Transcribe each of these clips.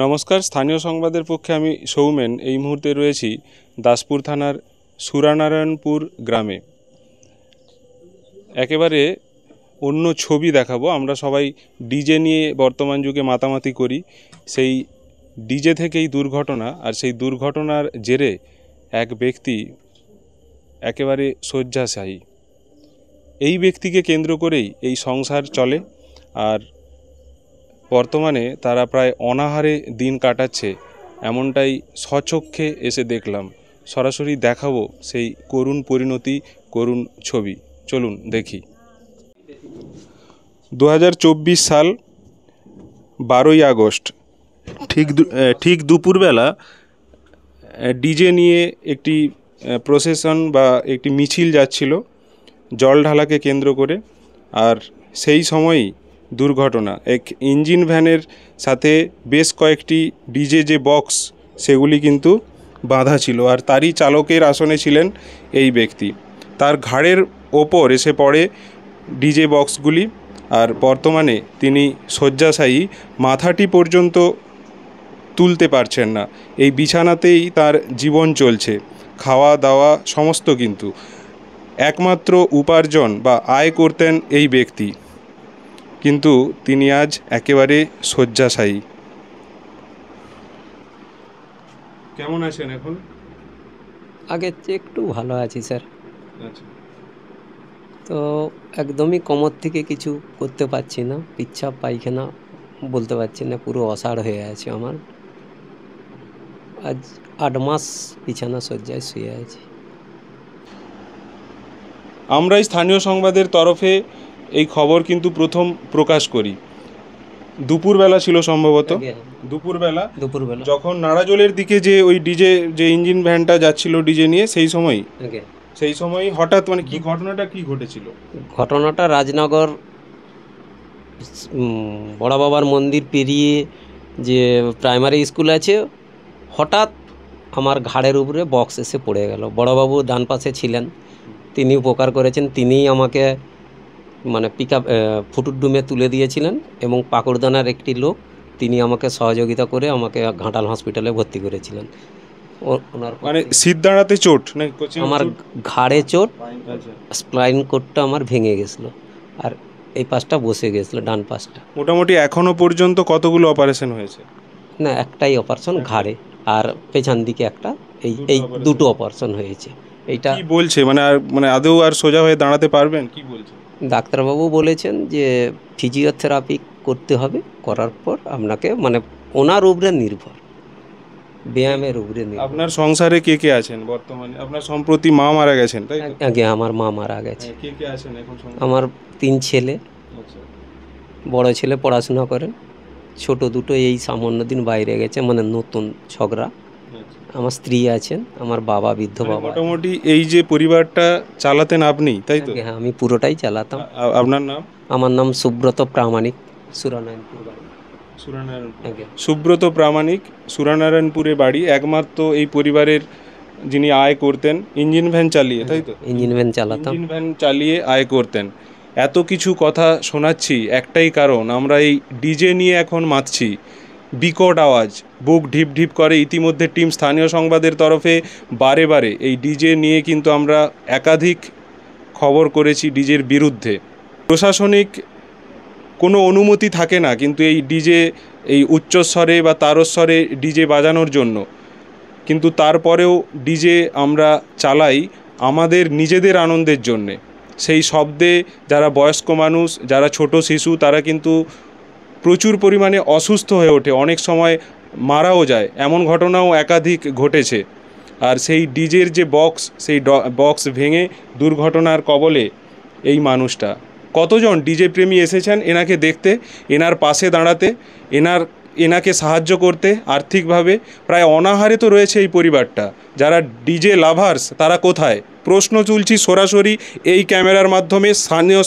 নমস্কার, স্থানীয় সংবাদের পক্ষে আমি সৌমেন এই মুহূর্তে রয়েছি দাসপুর থানার সুরানারায়ণপুর গ্রামে। একেবারে অন্য ছবি দেখাবো। আমরা সবাই ডিজে নিয়ে বর্তমান যুগে মাতামাতি করি, সেই ডিজে থেকেই দুর্ঘটনা, আর সেই দুর্ঘটনার জেরে এক ব্যক্তি একেবারে শয্যাশায়ী। এই ব্যক্তিকে কেন্দ্র করেই এই সংসার চলে, আর বর্তমানে তারা প্রায় অনাহারে দিন কাটাচ্ছে, এমনটাই স্বচক্ষে এসে দেখলাম। সরাসরি দেখাবো সেই করুণ পরিণতি, করুণ ছবি। চলুন দেখি। 2024 সাল 12ই আগস্ট ঠিক দুপুরবেলা ডিজে নিয়ে একটি প্রসেশন বা একটি মিছিল যাচ্ছিল জল ঢালাকে কেন্দ্র করে, আর সেই সময়ই দুর্ঘটনা। এক ইঞ্জিন ভ্যানের সাথে বেশ কয়েকটি ডিজে যে বক্স সেগুলি কিন্তু বাঁধা ছিল, আর তারই চালকের আসনে ছিলেন এই ব্যক্তি। তার ঘাড়ের ওপর এসে পড়ে ডিজে বক্সগুলি, আর বর্তমানে তিনি শয্যাশায়ী, মাথাটি পর্যন্ত তুলতে পারছেন না। এই বিছানাতেই তার জীবন চলছে, খাওয়া দাওয়া সমস্ত কিন্তু। একমাত্র উপার্জন বা আয় করতেন এই ব্যক্তি, কিন্তু তিনি আজ একেবারে শয্যাশায়ী। কেমন আছেন এখন? আগের চেয়ে একটু ভালো আছি স্যার। আচ্ছা, তো একদমই কোমর থেকে কিছু করতে পারছি না, পিচ্ছাপ পায়খানা বলতে পারছি না, পুরো অসাড় হয়ে আছে আমার। আজ 8 মাস বিছানা শয্যায় শুয়ে আছি। আমরা স্থানীয় সংবাদের তরফে এই খবর কিন্তু প্রথম প্রকাশ করি। দুপুরবেলা ছিল সম্ভবত, দুপুরবেলা যখন নাড়াজোলের দিকে যে ওই ডিজে যে ইঞ্জিন ভ্যানটা যাচ্ছিল ডিজে নিয়ে, সেই সময় হঠাৎ মানে কি ঘটনাটা কি ঘটেছিল? ঘটনাটা রাজনগর বড় বাবার মন্দির পেরিয়ে যে প্রাইমারি স্কুল আছে, হঠাৎ আমার ঘাড়ের উপরে বক্স এসে পড়ে গেল। বড়বাবু ডান পাশে ছিলেন, তিনি উপকার করেছেন। তিনিই আমাকে মানে ফুটুর ডুমে তুলে দিয়েছিলেন, এবং পাকুড়দানার একটি লোক তিনি আমাকে সহযোগিতা করে আমাকে ঘাটাল হসপিটালে ভর্তি করেছিলেন। ওনার মানে সিট দাঁড়াতে চোট না? আমার ঘাড়ে চোট, স্প্লাইন কোডটা আমার ভেঙে গেছিলো, আর এই পাশটা বসে গেছিলো, ডান পাশটা। মোটামুটি এখনো পর্যন্ত কতগুলো অপারেশন হয়েছে? না, একটাই অপারেশন ঘাড়ে, আর পেছন দিকে একটা, এই দুটো অপারেশন হয়েছে। এইটা কি বলছে মানে আদৌ আর সোজা হয়ে দাঁড়াতে পারবেন কি বলছে? ডাক্তারবাবু বলেছেন যে ফিজিওথেরাপি করতে হবে, করার পর আপনাকে মানে ওনার উপরে নির্ভর, ব্যায়ামের উপরে নির্ভর। আপনার সংসারে কে কে আছেন বর্তমানে? আপনার সম্প্রতি মা মারা গেছেন, তাই তো? আগে আমার মা মারা গেছে। কে কে আছেন এখন? আমার 3 ছেলে। আচ্ছা, বড় ছেলে পড়াশোনা করেন, ছোট দুটো এই সামান্য দিন বাইরে গেছে, মানে নতুন ঝগড়া। আমার স্ত্রী আছেন, আমার বাবা বৃদ্ধ বাবা। মোটামুটি এই যে পরিবারটা চালাতেন আপনি, তাই তো? হ্যাঁ, আমি পুরোটাই চালাতাম। আপনার নাম? আমার নাম সুব্রত প্রামাণিক, সুরানারায়ণপুর বাড়ি। সুব্রত প্রামাণিক, সুরানারায়ণপুরে বাড়ি। একমাত্র এই পরিবারের যিনি আয় করতেন ইঞ্জিন ভ্যান চালিয়ে, তাই তো? ইঞ্জিন ভ্যান চালাতাম, ইঞ্জিন ভ্যান চালিয়ে আয় করতেন। এত কিছু কথা শোনাচ্ছি একটাই কারণ, আমরা এই ডিজে নিয়ে এখন মাতছি। বিকট আওয়াজ, বুক ঢিপ ঢিপ করে। ইতিমধ্যে টিম স্থানীয় সংবাদের তরফে বারে বারে এই ডিজে নিয়ে কিন্তু আমরা একাধিক খবর করেছি ডিজের বিরুদ্ধে। প্রশাসনিক কোনো অনুমতি থাকে না কিন্তু এই ডিজে, এই উচ্চস্বরে বা তারস্বরে ডিজে বাজানোর জন্য, কিন্তু তারপরেও ডিজে আমরা চালাই আমাদের নিজেদের আনন্দের জন্যে। সেই শব্দে যারা বয়স্ক মানুষ, যারা ছোট শিশু, তারা কিন্তু প্রচুর পরিমাণে অসুস্থ হয়ে ওঠে, অনেক সময় মারাও যায়। এমন ঘটনাও একাধিক ঘটেছে। আর সেই ডিজের যে বক্স, সেই বক্স ভেঙে দুর্ঘটনার কবলে এই মানুষটা। কতজন ডিজে প্রেমী এসেছেন এনাকে দেখতে, এনার পাশে দাঁড়াতে, এনাকে সাহায্য করতে আর্থিকভাবে। প্রায় অনাহারে তো রয়েছে এই পরিবারটা। যারা ডিজে লাভার্স তারা কোথায়? প্রশ্ন তুলছি সরাসরি এই ক্যামেরার মাধ্যমে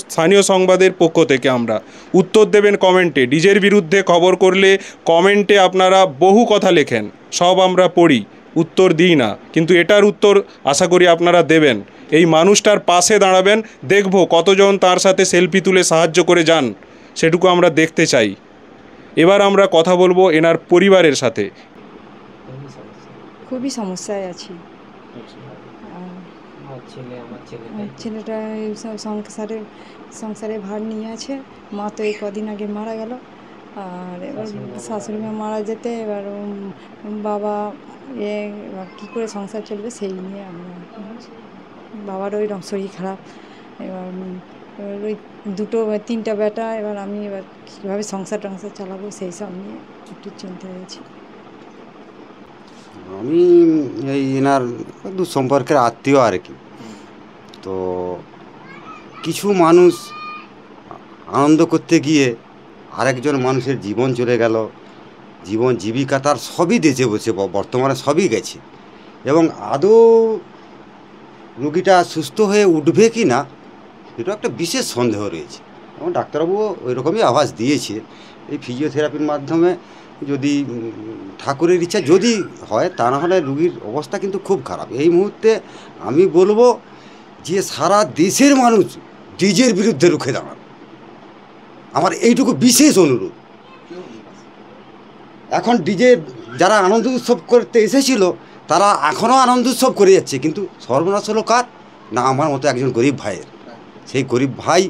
স্থানীয় সংবাদের পক্ষ থেকে। আমরা উত্তর দেবেন কমেন্টে। ডিজের বিরুদ্ধে খবর করলে কমেন্টে আপনারা বহু কথা লেখেন, সব আমরা পড়ি, উত্তর দিই না, কিন্তু এটার উত্তর আশা করি আপনারা দেবেন। এই মানুষটার পাশে দাঁড়াবেন, দেখব কতজন তার সাথে সেলফি তুলে সাহায্য করে যান, সেটুকু আমরা দেখতে চাই। এবার আমরা কথা বলবো এনার পরিবারের সাথে। খুবই সমস্যায় আছি। ছেলেটা এই সংসারে ভার নিয়ে আছে। মা তো এই কদিন আগে মারা গেল, আর এবার শাশুড়ি মা মারা যেতে এবার বাবা এবার কী করে সংসার চলবে সেই নিয়ে আমরা, বাবার ওই শরীর খারাপ, এবার ওই তিনটা বেটা, এবার আমি এবার কীভাবে সংসার চালাবো সেই সব নিয়ে একটু চিন্তায় আছি। আমি এই এনার দূর সম্পর্কের আত্মীয় আর কি। তো কিছু মানুষ আনন্দ করতে গিয়ে আরেকজন মানুষের জীবন চলে গেল, জীবন জীবিকা তার সবই দেশে বসে বর্তমানে সবই গেছে, এবং আদৌ রোগীটা সুস্থ হয়ে উঠবে কি না এটা একটা বিশেষ সন্দেহ রয়েছে। এবং ডাক্তারবাবুও ওই রকমই আভাস দিয়েছে, এই ফিজিওথেরাপির মাধ্যমে যদি ঠাকুরের ইচ্ছা যদি হয়, তা না হলে রুগীর অবস্থা কিন্তু খুব খারাপ। এই মুহূর্তে আমি বলবো যে সারা দেশের মানুষ ডিজের বিরুদ্ধে রুখে দাঁড়ান, আমার এইটুকু বিশেষ অনুরোধ। এখন ডিজে যারা আনন্দ উৎসব করতে এসেছিল তারা এখনও আনন্দ উৎসব করে যাচ্ছে, কিন্তু সর্বনাশ হলো কার না, আমার মতো একজন গরিব ভাইয়ের। সেই গরিব ভাই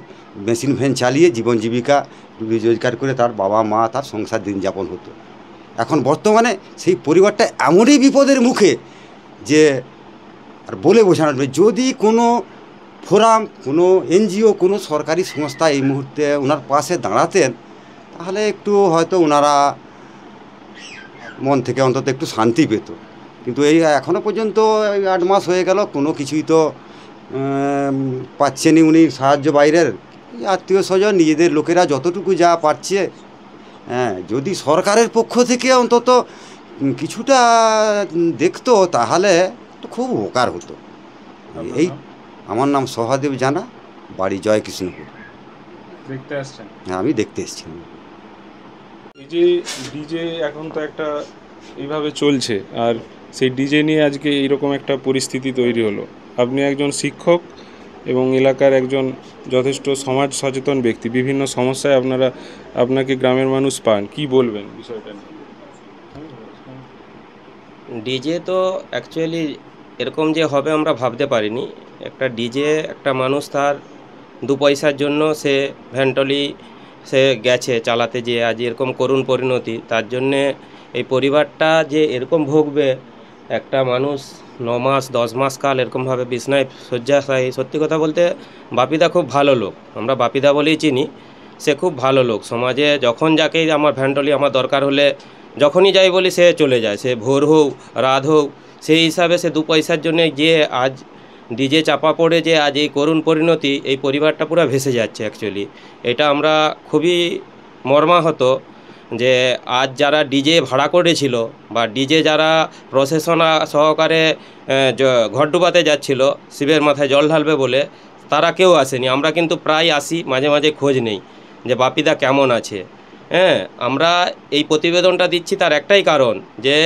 মেশিন ভ্যান চালিয়ে জীবন জীবিকা রোজগার করে তার বাবা মা তার সংসার দিন যাপন হতো। এখন বর্তমানে সেই পরিবারটা এমনই বিপদের মুখে যে আর বলে বোঝানোর নেই। যদি কোনো ফোরাম, কোনো এনজিও, কোনো সরকারি সংস্থা এই মুহূর্তে ওনার পাশে দাঁড়াতেন, তাহলে একটু হয়তো ওনারা মন থেকে অন্তত একটু শান্তি পেত। কিন্তু এই এখনও পর্যন্ত 8 মাস হয়ে গেল, কোনো কিছুই তো পাচ্ছেনই উনি সাহায্য বাইরের। আত্মীয় স্বজন নিজেদের লোকেরা যতটুকু যা পাচ্ছে, হ্যাঁ, যদি সরকারের পক্ষ থেকে অন্তত কিছুটা দেখতো তাহলে তো খুব উপকার হতো। এই আমার নাম সহাদেব জানা, বাড়ি জয়কৃষ্ণপুর। দেখতে আসছেন? হ্যাঁ, আমি দেখতে এসেছি। এই যে ডিজে এখন তো একটা এইভাবে চলছে, আর সেই ডিজে নিয়ে আজকে এইরকম একটা পরিস্থিতি তৈরি হলো। আপনি একজন শিক্ষক এবং এলাকার একজন যথেষ্ট সমাজ সচেতন ব্যক্তি, বিভিন্ন সমস্যায় আপনাকে গ্রামের মানুষ পান, কি বলবেন বিষয়টা নিয়ে? ডিজে তো অ্যাকচুয়ালি এরকম যে হবে আমরা ভাবতে পারিনি। একটা ডিজে, একটা মানুষ তার 2 পয়সার জন্য সে ভ্যানটলি সে গেছে চালাতে, যে আজ এরকম করুণ পরিণতি, তার জন্যে এই পরিবারটা যে এরকম ভুগবে। একটা মানুষ 9 মাস 10 মাস কাল এরকমভাবে বিছনায় শয্যাশায়ী। সত্যি কথা বলতে বাপিদা খুব ভালো লোক, আমরা বাপিদা বলেই চিনি। সে খুব ভালো লোক, সমাজে যখন যাকেই আমার ভ্যানটলি আমার দরকার হলে যখনই যাই বলি সে চলে যায়, সে ভোর হোক রাত হোক। সেই হিসাবে সে 2 পয়সার জন্যে যে আজ ডিজে চাপা পড়ে যে আজ এই করুণ পরিণতি, এই পরিবারটা পুরো ভেসে যাচ্ছে। অ্যাকচুয়ালি এটা আমরা খুবই মর্মাহত যে আজ যারা ডিজে ভাড়া করেছিল বা ডিজে যারা প্রশাসন সহকারে ঘট ডুবাতে যাচ্ছিল শিবের মাথায় জল ঢালবে বলে, তারা কেউ আসেনি। আমরা কিন্তু প্রায় আসি, মাঝে মাঝে খোঁজ নেই যে বাপিদা কেমন আছে। হ্যাঁ, আমরা এই প্রতিবেদনটা দিচ্ছি তার একটাই কারণ, যে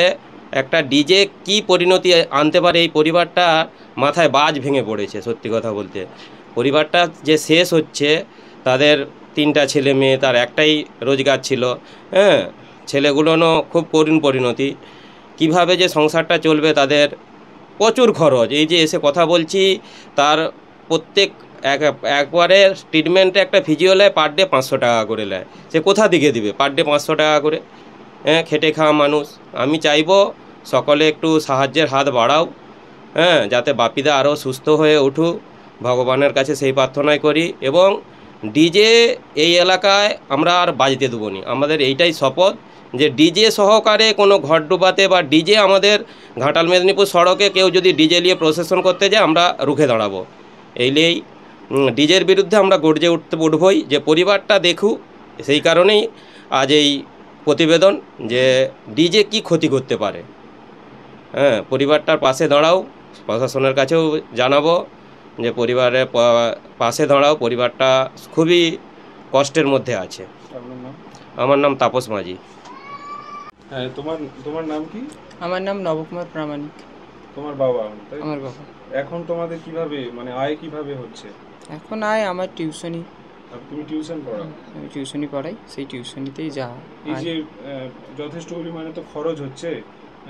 একটা ডিজে কি পরিণতি আনতে পারে। এই পরিবারটা মাথায় বাজ ভেঙে পড়েছে। সত্যি কথা বলতে পরিবারটা যে শেষ হচ্ছে, তাদের 3টা ছেলে মেয়ে, তার একটাই রোজগার ছিল। হ্যাঁ, ছেলেগুলোরও খুব করুণ পরিণতি। কিভাবে যে সংসারটা চলবে, তাদের প্রচুর খরচ। এই যে এসে কথা বলছি, তার প্রত্যেক একবারে ট্রিটমেন্টে একটা ফিজিওলায় পার ডে 500 টাকা করে নেয়। সে কোথা দিকে দিবে পার ডে 500 টাকা করে? হ্যাঁ, খেটে খাওয়া মানুষ। আমি চাইবো সকলে একটু সাহায্যের হাত বাড়াও, হ্যাঁ, যাতে বাপিদা আরও সুস্থ হয়ে উঠুক, ভগবানের কাছে সেই প্রার্থনাই করি। এবং ডিজে এই এলাকায় আমরা আর বাজতে দেবো নি। আমাদের এইটাই শপথ যে ডিজে সহকারে কোনো ঘট ডুবাতে বা ডিজে আমাদের ঘাটাল মেদিনীপুর সড়কে কেউ যদি ডিজে নিয়ে প্রসেশন করতে যায়, আমরা রুখে দাঁড়াবো। এইলেই ডিজের বিরুদ্ধে আমরা গর্জে উঠবই, যে পরিবারটা দেখুক। সেই কারণেই আজ এই প্রতিবেদন, যে ডিজে কি ক্ষতি করতে পারে। হ্যাঁ, পরিবারটার পাশে দাঁড়াও, প্রশাসনের কাছেও জানাবো যে পরিবারের পাশে দাঁড়াও, পরিবারটা খুবই কষ্টের মধ্যে আছে। আপনার নাম? আমার নাম তাপস মাঝি। হ্যাঁ, তোমার নাম কি? আমার নাম নবকুমার প্রামাণিক। তোমার বাবা? তাই? আমার বাবা। এখন তোমাদের কিভাবে, মানে আয় কিভাবে হচ্ছে? এখন আয় আমার টিউশনি। আর তুমি টিউশন পড়াও? আমি টিউশনি পড়াই, সেই টিউশনিতেই যা এই আয়। যে যথেষ্ট পরিমাণে তো খরচ হচ্ছে,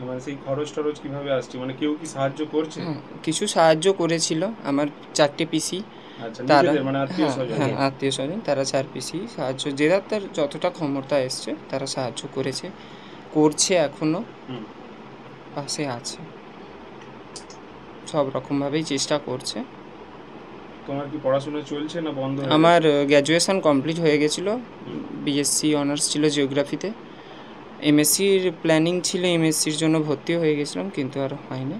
মানে সেই খরচ টরচ কিভাবে আসছে, মানে কেউ কি সাহায্য করছে? হ্যাঁ, কিছু সাহায্য করেছিল আমার 4টে পিসি, আচ্ছা, তারা নিজেদের মানে আত্মীয় হ্যাঁ স্বজন? হ্যাঁ আত্মীয় স্বজন, তারা 4 পিসি সাহায্য, যারা তার যতটা ক্ষমতা এসছে তারা সাহায্য করেছে, করছে, এখনও হুম। পাশে আছে, সব রকমভাবেই চেষ্টা করছে। তোমার কি পড়াশোনা চলছে না বন্ধ হয়ে আমার গেছে? গ্র্যাজুয়েশন কমপ্লিট হয়ে গেছিলো, বিএসসি অনার্স ছিল জিওগ্রাফিতে। এমএসসির প্ল্যানিং ছিল, এমএসসির জন্য ভর্তিও হয়ে গেছিলাম, কিন্তু আর হয়নি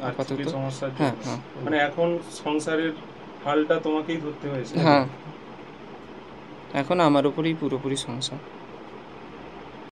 আপাতত। আর্থিক সমস্যার হ্যাঁ জন্য? হ্যাঁ মানে এখন সংসারের হালটা তোমাকেই ধরতে হয়েছে? হ্যাঁ, এখন আমার উপরেই পুরোপুরি সংসার।